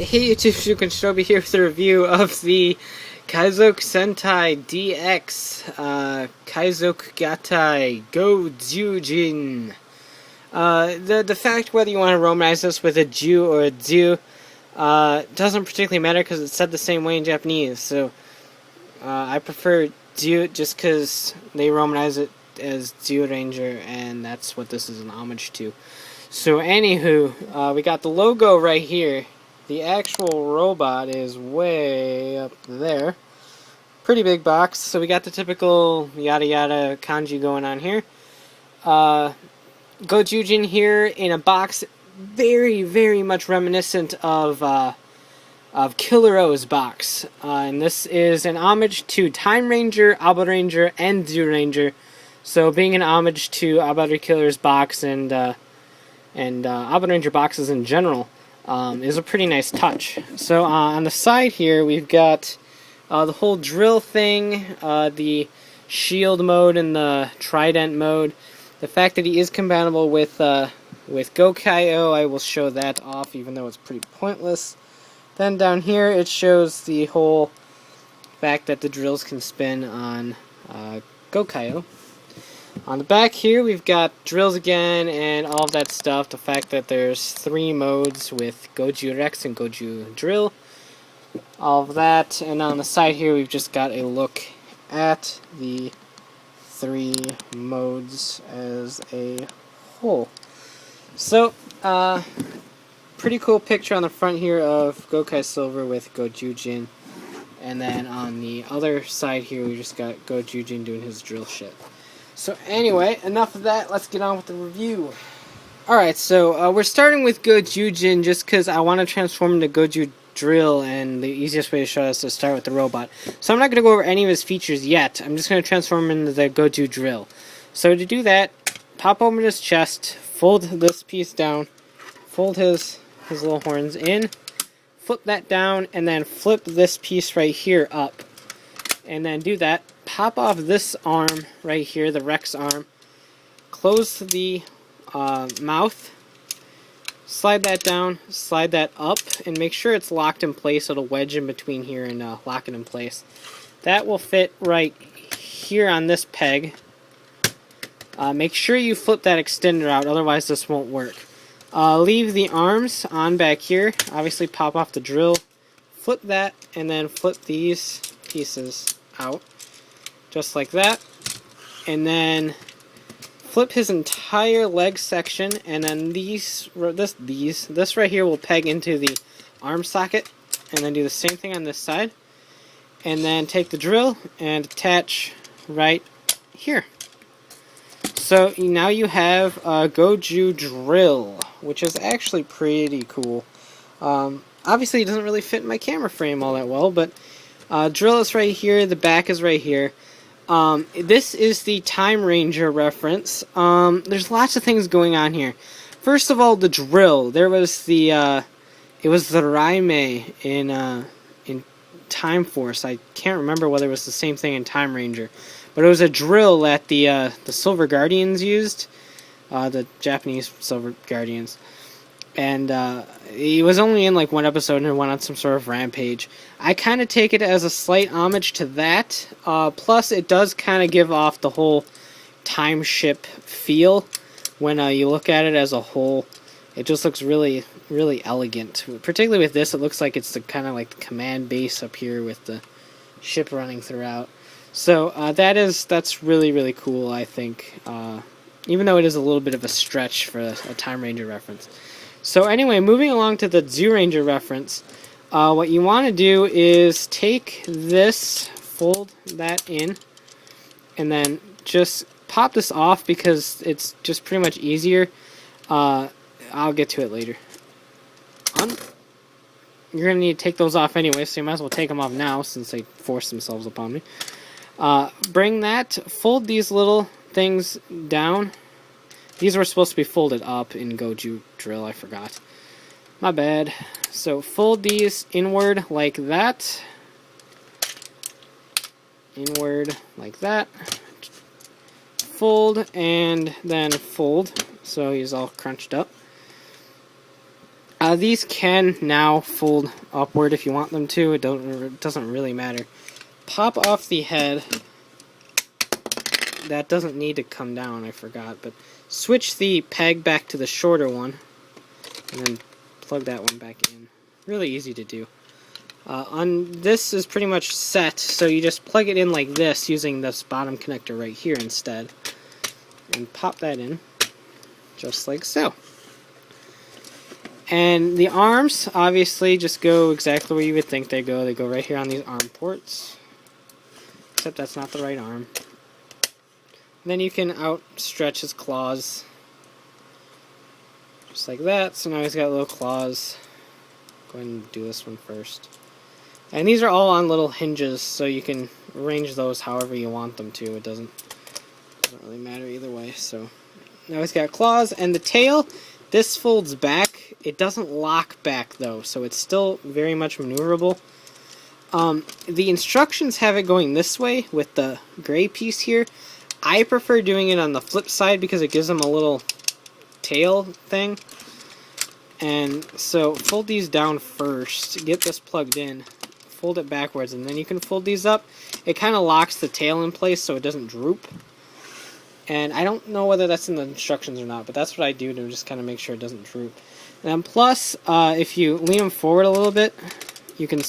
Hey YouTube, Shinobi here with a review of the Kaizoku Sentai DX Kaizoku Gatai GoZyuJin. The fact whether you want to romanize this with a Ju or a Zu doesn't particularly matter because it's said the same way in Japanese. So I prefer Zu just because they romanize it as Zyuranger, and that's what this is an homage to. So anywho, we got the logo right here. The actual robot is way up there. Pretty big box. So we got the typical yada yada kanji going on here. GoJuJin here in a box, very, very much reminiscent of Killer-Oh's box. And this is an homage to Timeranger, Abaranger, and Zyuranger. So being an homage to Abare Killer's box and Abaranger boxes in general. Is a pretty nice touch. So on the side here we've got the whole drill thing, the shield mode and the trident mode. The fact that he is compatible with Gokai-Oh, I will show that off even though it's pretty pointless. Then down here it shows the whole fact that the drills can spin on Gokai-Oh. On the back here, we've got drills again and all of that stuff. The fact that there's 3 modes with GoZyuRex and GoZyuDrill. All of that. And on the side here, we've just got a look at the 3 modes as a whole. So, pretty cool picture on the front here of Gokai Silver with GoZyuJin. And then on the other side here, we just got GoZyuJin doing his drill shit. So anyway, enough of that, let's get on with the review. Alright, so we're starting with GoZyuJin just because I want to transform into GoJuDrill, and the easiest way to show us is to start with the robot. So I'm not going to go over any of his features yet, I'm just going to transform into the GoJuDrill. So to do that, pop open his chest, fold this piece down, fold his little horns in, flip that down, and then flip this piece right here up. And then do that. Pop off this arm right here, the Rex arm. Close the mouth. Slide that down, slide that up, and make sure it's locked in place. It'll wedge in between here and lock it in place. That will fit right here on this peg. Make sure you flip that extender out, otherwise this won't work. Leave the arms on back here. Obviously pop off the drill. Flip that, and then flip these pieces out. Just like that, and then flip his entire leg section, and then this right here will peg into the arm socket, and then do the same thing on this side, and then take the drill and attach right here. So now you have GoZyuDrill, which is actually pretty cool. Obviously it doesn't really fit in my camera frame all that well, but drill is right here, the back is right here. This is the Timeranger reference. There's lots of things going on here. First of all, the drill. There was the, it was the Raime in Time Force. I can't remember whether it was the same thing in Timeranger. But it was a drill that the Silver Guardians used. The Japanese Silver Guardians. And he was only in like one episode and went on some sort of rampage. I kind of take it as a slight homage to that. Plus, it does kind of give off the whole time ship feel when you look at it as a whole. It just looks really, really elegant. Particularly with this, it looks like it's the kind of like the command base up here with the ship running throughout. So that's really, really cool, I think. Even though it is a little bit of a stretch for a Timeranger reference. So anyway, moving along to the Zyuranger reference, what you want to do is take this, fold that in, and then just pop this off because it's just pretty much easier. I'll get to it later. You're going to need to take those off anyway, so you might as well take them off now since they force themselves upon me. Bring that, fold these little things down. These were supposed to be folded up in GoZyuDrill, I forgot. My bad. So fold these inward like that. Inward like that. Fold and then fold. So he's all crunched up. These can now fold upward if you want them to. It doesn't really matter. Pop off the head. That doesn't need to come down, I forgot. But switch the peg back to the shorter one. And then plug that one back in. Really easy to do. This is pretty much set, so you just plug it in like this using this bottom connector right here instead. And pop that in. Just like so. And the arms, obviously, just go exactly where you would think they go. They go right here on these arm ports. Except that's not the right arm. And then you can outstretch his claws. Just like that. So now he's got little claws. Go ahead and do this one first. And these are all on little hinges, so you can arrange those however you want them to. It doesn't really matter either way. So now he's got claws. And the tail, this folds back. It doesn't lock back though, so it's still very much maneuverable. The instructions have it going this way with the gray piece here. I prefer doing it on the flip side because it gives them a little tail thing. And so fold these down first, get this plugged in, fold it backwards, and then you can fold these up. It kind of locks the tail in place so it doesn't droop. And I don't know whether that's in the instructions or not, but that's what I do to just kind of make sure it doesn't droop. And plus, if you lean them forward a little bit, you can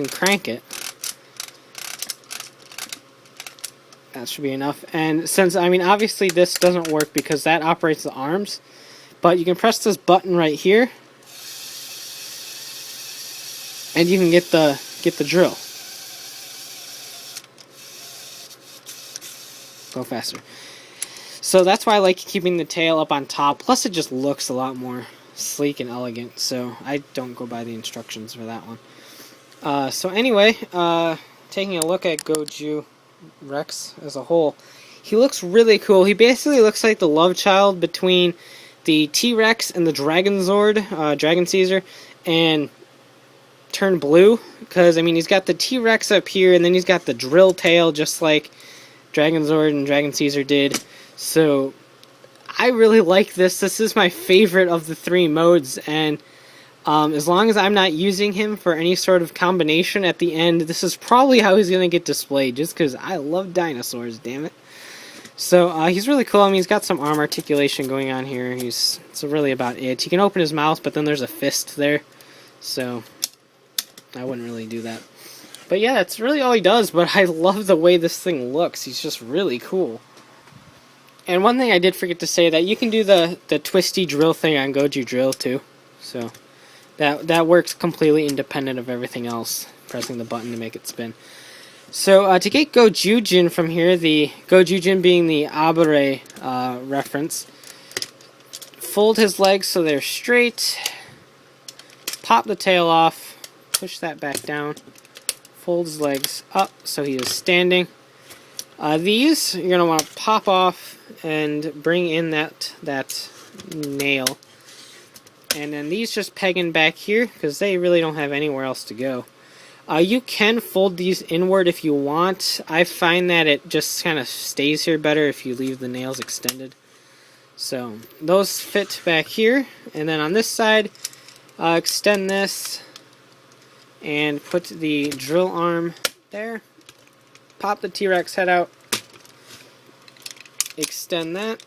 crank it. That should be enough. And since, I mean, obviously this doesn't work because that operates the arms, but you can press this button right here, and you can get the drill. Go faster. So that's why I like keeping the tail up on top. Plus, it just looks a lot more sleek and elegant. So I don't go by the instructions for that one. So anyway, taking a look at GoZyuRex as a whole, he looks really cool. He basically looks like the love child between the T-Rex and the Dragon Zord, Dragon Caesar, and turned blue. Because, I mean, he's got the T-Rex up here, and then he's got the drill tail, just like Dragon Zord and Dragon Caesar did. So I really like this. This is my favorite of the three modes, and as long as I'm not using him for any sort of combination at the end, this is probably how he's going to get displayed, just because I love dinosaurs, damn it. So he's really cool. I mean, he's got some arm articulation going on here. It's really about it. He can open his mouth, but then there's a fist there, so I wouldn't really do that. But yeah, that's really all he does, but I love the way this thing looks. He's just really cool. And one thing I did forget to say, that you can do the twisty drill thing on GoJuDrill too. So that works completely independent of everything else, pressing the button to make it spin. So to get GoZyuJin from here, the GoZyuJin being the Abare reference, fold his legs so they're straight, pop the tail off, push that back down, fold his legs up so he is standing. These you're going to want to pop off and bring in that nail. And then these just peg in back here because they really don't have anywhere else to go. You can fold these inward if you want. I find that it just kind of stays here better if you leave the nails extended. So those fit back here. And then on this side, extend this and put the drill arm there. Pop the T-Rex head out. Extend that.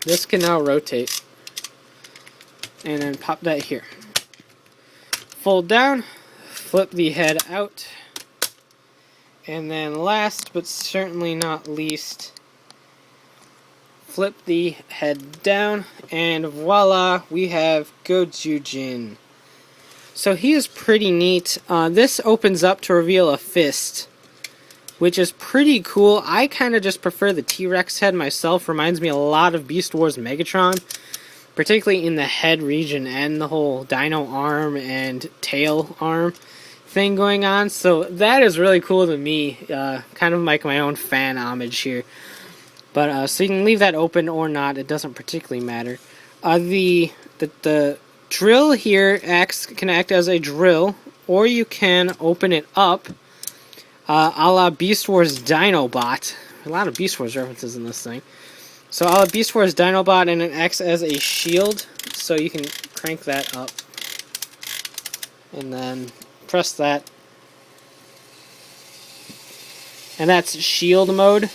This can now rotate. And then pop that here. Fold down, flip the head out, and then last but certainly not least, flip the head down, and voila, we have GoZyuJin. So he is pretty neat. This opens up to reveal a fist, which is pretty cool. I kind of just prefer the T-Rex head myself. Reminds me a lot of Beast Wars Megatron, particularly in the head region and the whole dino arm and tail arm thing going on. So that is really cool to me. Kind of like my own fan homage here. But so you can leave that open or not. It doesn't particularly matter. The drill here can act as a drill, or you can open it up a la Beast Wars Dinobot. A lot of Beast Wars references in this thing. So a la Beast Wars Dinobot, and it acts as a shield so you can crank that up. And then press that. And that's shield mode.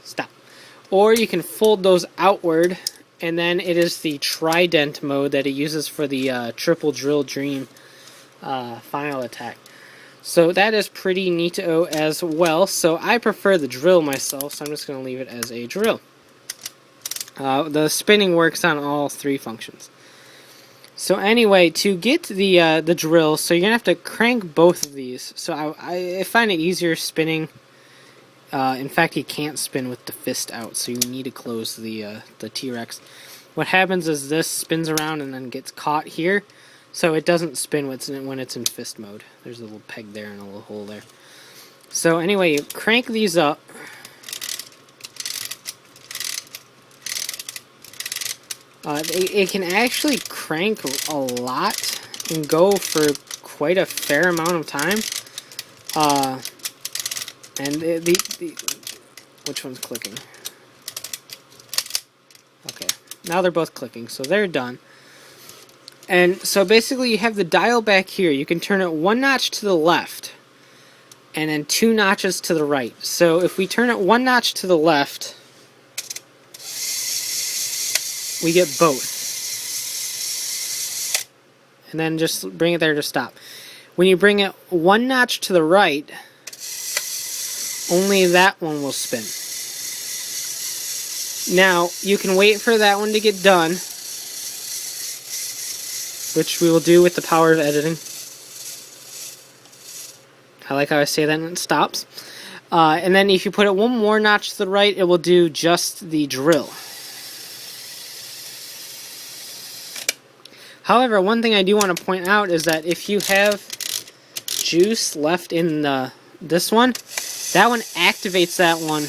Stop. Or you can fold those outward, and then it is the trident mode that it uses for the triple drill dream final attack. So that is pretty neato as well. So I prefer the drill myself, so I'm just going to leave it as a drill. The spinning works on all three functions. So anyway, to get the drill, so you're going to have to crank both of these. So I find it easier spinning. In fact, you can't spin with the fist out, so you need to close the T-Rex. What happens is this spins around and then gets caught here, so it doesn't spin when it's in fist mode. There's a little peg there and a little hole there. So anyway, you crank these up. It can actually crank a lot and go for quite a fair amount of time. And which one's clicking? Okay, now they're both clicking, so they're done. And so basically you have the dial back here. You can turn it one notch to the left and then 2 notches to the right. So if we turn it 1 notch to the left, we get both. And then just bring it there to stop. When you bring it 1 notch to the right, only that one will spin. Now, you can wait for that one to get done, which we will do with the power of editing. I like how I say that and it stops. And then if you put it 1 more notch to the right, it will do just the drill. However, one thing I do want to point out is that if you have juice left in this one, that one activates that one,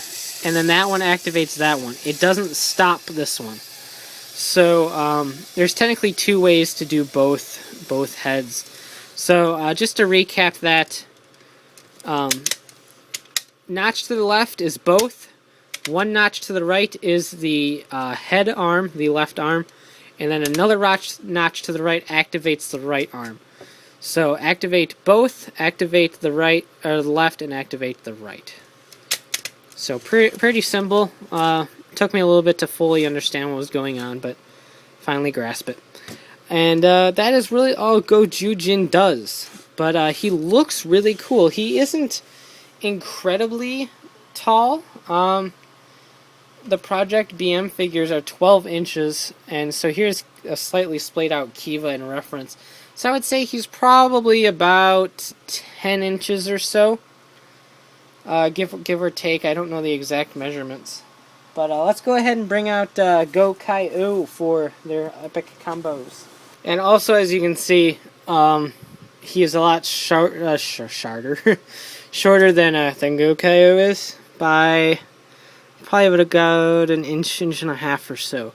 and then that one activates that one. It doesn't stop this one. So there's technically 2 ways to do both heads. So just to recap that, notch to the left is both. 1 notch to the right is the head arm, the left arm. And then another notch to the right activates the right arm. So activate both, activate the right or the left, and activate the right. So pretty simple. Took me a little bit to fully understand what was going on, but finally grasp it. And that is really all GoZyuJin does. But he looks really cool. He isn't incredibly tall. The Project BM figures are 12 inches, and so here's a slightly splayed out Kiva in reference. So I would say he's probably about 10 inches or so, give or take. I don't know the exact measurements. But let's go ahead and bring out Gokai-Oh for their epic combos. And also, as you can see, he is a lot shorter shorter than Gokai-Oh is by... Probably would have got an inch and a half or so.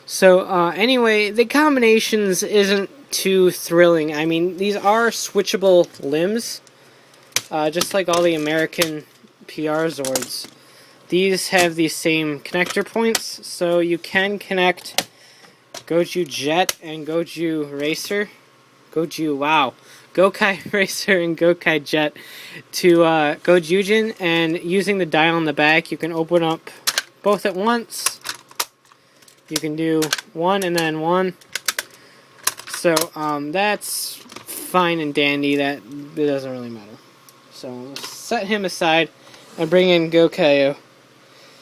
So anyway, the combinations isn't too thrilling. I mean, these are switchable limbs, just like all the American PR Zords. These have the same connector points, so you can connect Goju Jet and Goju Racer. Gokai Racer and Gokai Jet to GoZyuJin, and using the dial on the back, you can open up both at once. You can do 1 and then 1. So that's fine and dandy. That it doesn't really matter. So we'll set him aside and bring in Gokai-Oh.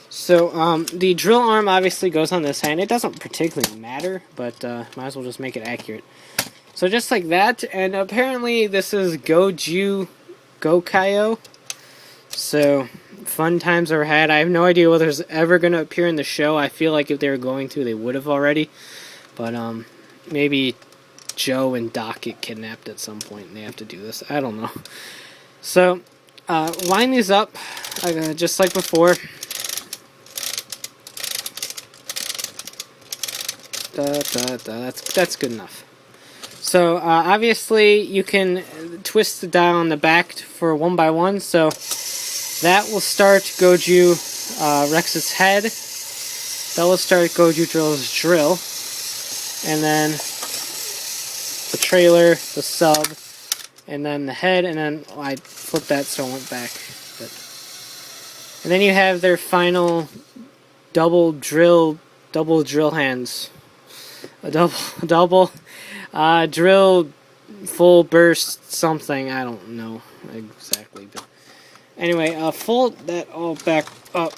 So the drill arm obviously goes on this hand. It doesn't particularly matter, but might as well just make it accurate. So just like that, and apparently this is Gokai-Oh. So, fun times are had. I have no idea whether it's ever going to appear in the show. I feel like if they were going to, they would have already. But maybe Joe and Doc get kidnapped at some point and they have to do this. I don't know. So, line these up just like before. That's good enough. So, obviously, you can twist the dial on the back for 1 by 1, so that will start GoZyuRex's head. that will start GoZyuDrill's drill. And then the trailer, the sub, and then the head, and then I flipped that so it went back. And then you have their final double drill hands. A double drill full burst something. I don't know exactly, but anyway, fold that all back up.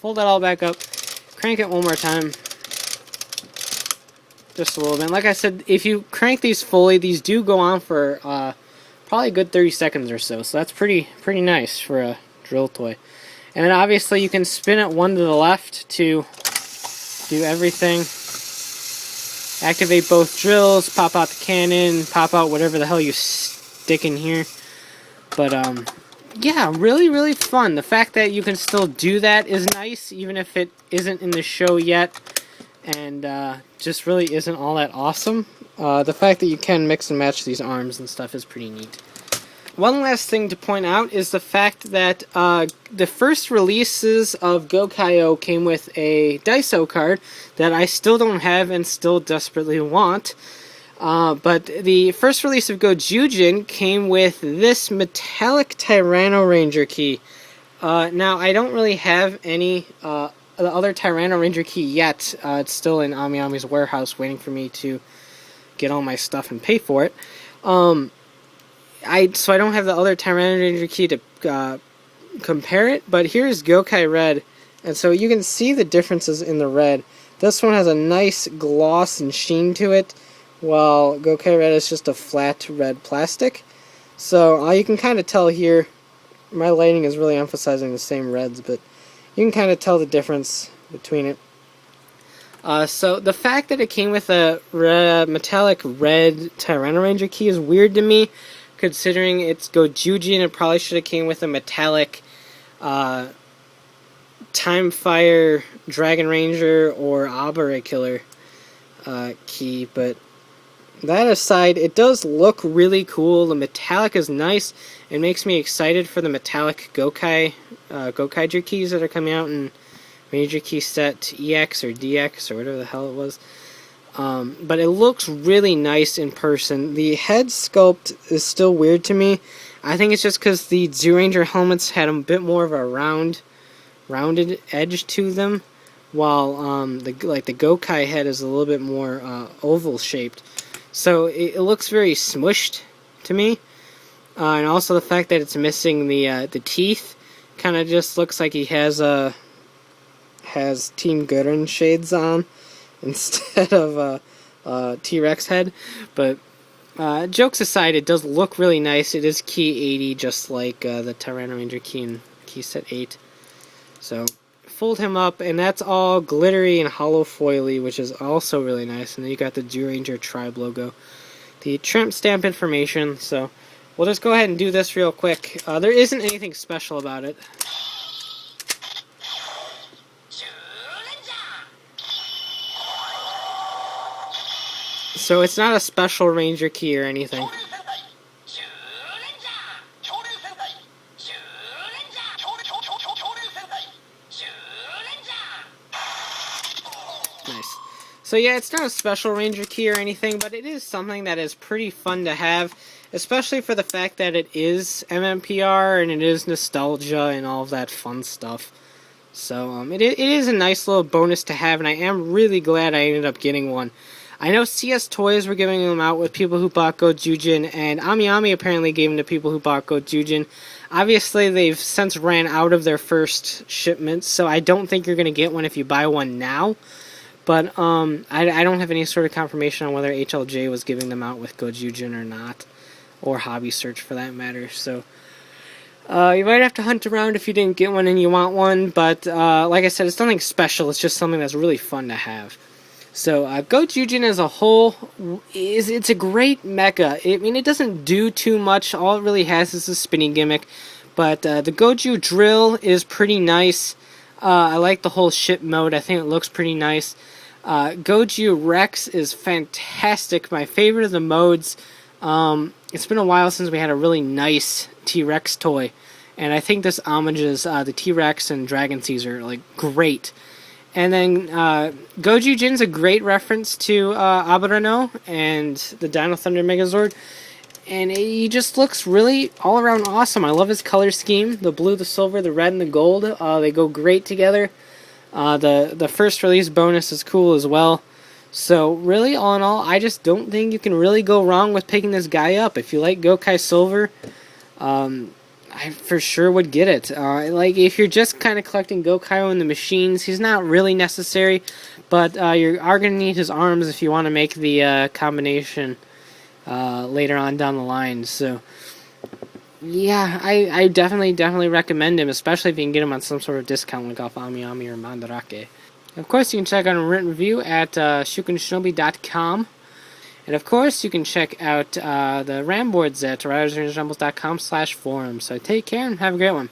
Fold that all back up. Crank it one more time. Just a little bit. Like I said, if you crank these fully, these do go on for probably a good 30 seconds or so. So that's pretty nice for a drill toy. And then obviously you can spin it one to the left to do everything. Activate both drills, pop out the cannon, pop out whatever the hell you stick in here. But yeah, really fun. The fact that you can still do that is nice, even if it isn't in the show yet. And just really isn't all that awesome. The fact that you can mix and match these arms and stuff is pretty neat. One last thing to point out is the fact that the first releases of Gokai-Oh came with a Daiso card that I still don't have and still desperately want. But the first release of GoZyuJin came with this metallic Tyranno Ranger key. Now, I don't really have any the other Tyranno Ranger key yet. It's still in AmiAmi's warehouse waiting for me to get all my stuff and pay for it. So I don't have the other Tyranno Ranger key to compare it, but here's Gokai Red, and so you can see the differences in the red. This one has a nice gloss and sheen to it, while Gokai Red is just a flat red plastic. So you can kind of tell here, my lighting is really emphasizing the same reds, but you can kind of tell the difference between it. So the fact that it came with a metallic red Tyranno Ranger key is weird to me, considering it's GoZyuJin. It probably should have came with a metallic Timefire Dragon Ranger or Abare Killer key, but that aside, it does look really cool. The metallic is nice. It makes me excited for the metallic Gokaiger keys that are coming out in Major Key Set EX or DX or whatever the hell it was. But it looks really nice in person. The head sculpt is still weird to me. I think it's just because the Zyuranger helmets had a bit more of a rounded edge to them, while the Gokai head is a little bit more oval shaped. So it looks very smushed to me. And also the fact that it's missing the teeth kind of just looks like he has Team Gurren shades on instead of T-Rex head. But jokes aside, it does look really nice. It is key 80, just like the Tyranno Ranger key in key set 8. So fold him up, and that's all glittery and hollow foily, which is also really nice. And then you got the Zyuranger tribe logo, the tramp stamp information. So we'll just go ahead and do this real quick. There isn't anything special about it. So it's not a special Ranger key or anything. Nice. So yeah, it's not a special Ranger key or anything, but it is something that is pretty fun to have, especially for the fact that it is MMPR and it is nostalgia and all of that fun stuff. So it is a nice little bonus to have, and I am really glad I ended up getting one. I know CS Toys were giving them out with people who bought GoZyuJin, and AmiAmi apparently gave them to people who bought GoZyuJin. Obviously, they've since ran out of their first shipments, so I don't think you're going to get one if you buy one now. But I don't have any sort of confirmation on whether HLJ was giving them out with GoZyuJin or not, or Hobby Search for that matter. So you might have to hunt around if you didn't get one and you want one, but like I said, it's nothing special. It's just something that's really fun to have. So GoZyuJin as a whole, it's a great mecha. I mean, it doesn't do too much. All it really has is a spinning gimmick. But the GojuDrill is pretty nice. I like the whole ship mode. I think it looks pretty nice. GoZyuRex is fantastic. My favorite of the modes. It's been a while since we had a really nice T-Rex toy. and I think this homages the T-Rex and Dragon Caesar like great. And then GoZyuJin's a great reference to Abarano and the Dino Thunder Megazord. And he just looks really all around awesome. I love his color scheme. The blue, the silver, the red, and the gold. They go great together. The first release bonus is cool as well. So really, all in all, I just don't think you can really go wrong with picking this guy up. If you like Gokai Silver, I for sure would get it. Like, if you're just kind of collecting Gokai-Oh in the machines, he's not really necessary, but you are going to need his arms if you want to make the combination later on down the line. So, yeah, I definitely recommend him, especially if you can get him on some sort of discount like off Ami or Mandarake. Of course, you can check out a written review at shukenshinobi.com. And of course, you can check out the RAM boards at ridersrangersrumbles.com/forum. So take care and have a great one.